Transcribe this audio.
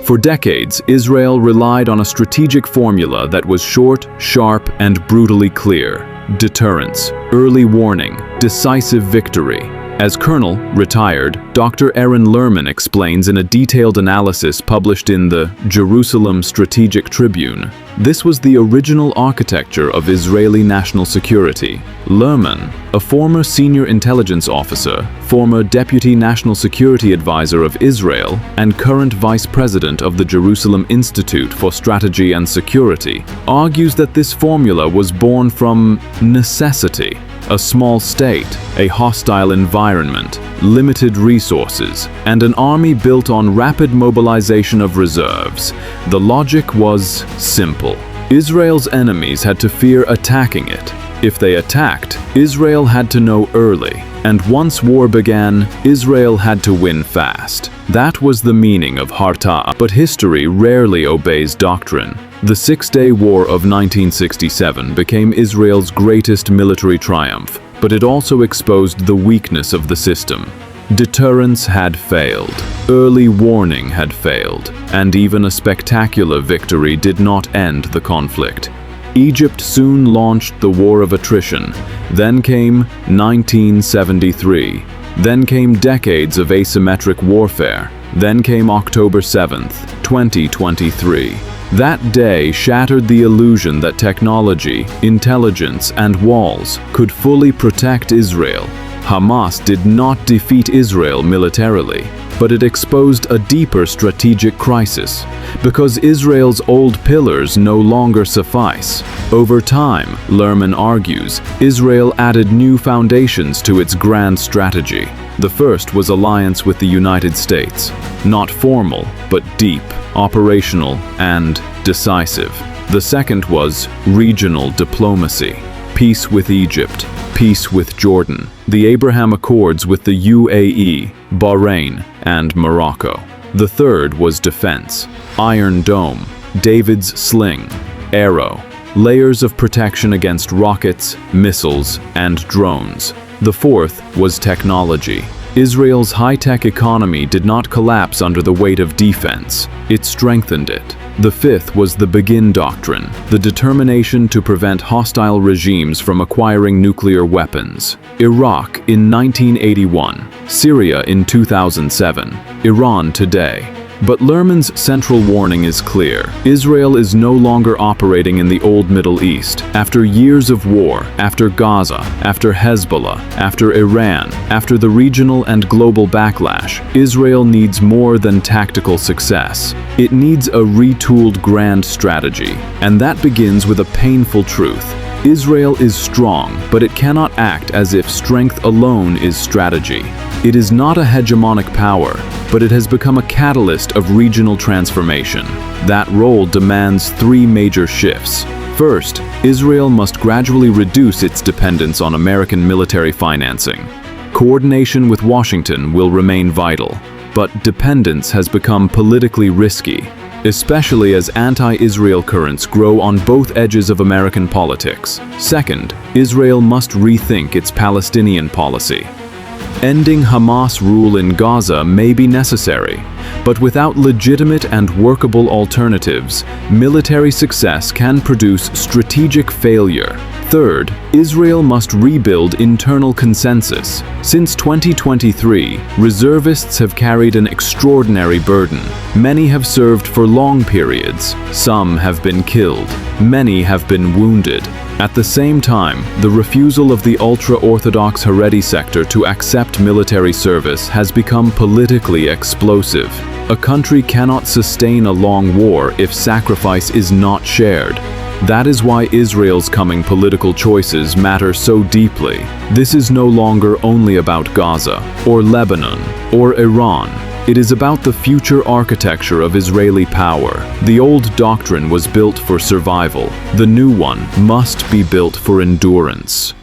For decades, Israel relied on a strategic formula that was short, sharp, and brutally clear: deterrence, early warning, decisive victory. As Colonel, retired, Dr. Eran Lerman explains in a detailed analysis published in the Jerusalem Strategic Tribune, this was the original architecture of Israeli national security. Lerman, a former senior intelligence officer, former deputy national security advisor of Israel, and current vice president of the Jerusalem Institute for Strategy and Security, argues that this formula was born from necessity. A small state, a hostile environment, limited resources, and an army built on rapid mobilization of reserves. The logic was simple. Israel's enemies had to fear attacking it. If they attacked, Israel had to know early, and once war began, Israel had to win fast. That was the meaning of Harta, but history rarely obeys doctrine. The Six-Day War of 1967 became Israel's greatest military triumph, but it also exposed the weakness of the system. Deterrence had failed, early warning had failed, and even a spectacular victory did not end the conflict. Egypt soon launched the War of Attrition. Then came 1973. Then came decades of asymmetric warfare. Then came October 7th, 2023. That day shattered the illusion that technology, intelligence, and walls could fully protect Israel. Hamas did not defeat Israel militarily, but it exposed a deeper strategic crisis, because Israel's old pillars no longer suffice. Over time, Lerman argues, Israel added new foundations to its grand strategy. The first was alliance with the United States, not formal, but deep, operational, and decisive. The second was regional diplomacy, peace with Egypt, peace with Jordan, the Abraham Accords with the UAE, Bahrain, and Morocco. The third was defense, Iron Dome, David's sling, arrow, layers of protection against rockets, missiles, and drones. The fourth was technology. Israel's high-tech economy did not collapse under the weight of defense. It strengthened it. The fifth was the Begin Doctrine, the determination to prevent hostile regimes from acquiring nuclear weapons. Iraq in 1981, Syria in 2007, Iran today. But Lerman's central warning is clear. Israel is no longer operating in the old Middle East. After years of war, after Gaza, after Hezbollah, after Iran, after the regional and global backlash, Israel needs more than tactical success. It needs a retooled grand strategy, and that begins with a painful truth. Israel is strong, but it cannot act as if strength alone is strategy. It is not a hegemonic power, but it has become a catalyst of regional transformation. That role demands three major shifts. First, Israel must gradually reduce its dependence on American military financing. Coordination with Washington will remain vital, but dependence has become politically risky, especially as anti-Israel currents grow on both edges of American politics. Second, Israel must rethink its Palestinian policy. Ending Hamas rule in Gaza may be necessary, but without legitimate and workable alternatives, military success can produce strategic failure. Third, Israel must rebuild internal consensus. Since 2023, reservists have carried an extraordinary burden. Many have served for long periods. Some have been killed. Many have been wounded. At the same time, the refusal of the ultra-Orthodox Haredi sector to accept military service has become politically explosive. A country cannot sustain a long war if sacrifice is not shared. That is why Israel's coming political choices matter so deeply. This is no longer only about Gaza, or Lebanon, or Iran. It is about the future architecture of Israeli power. The old doctrine was built for survival. The new one must be built for endurance.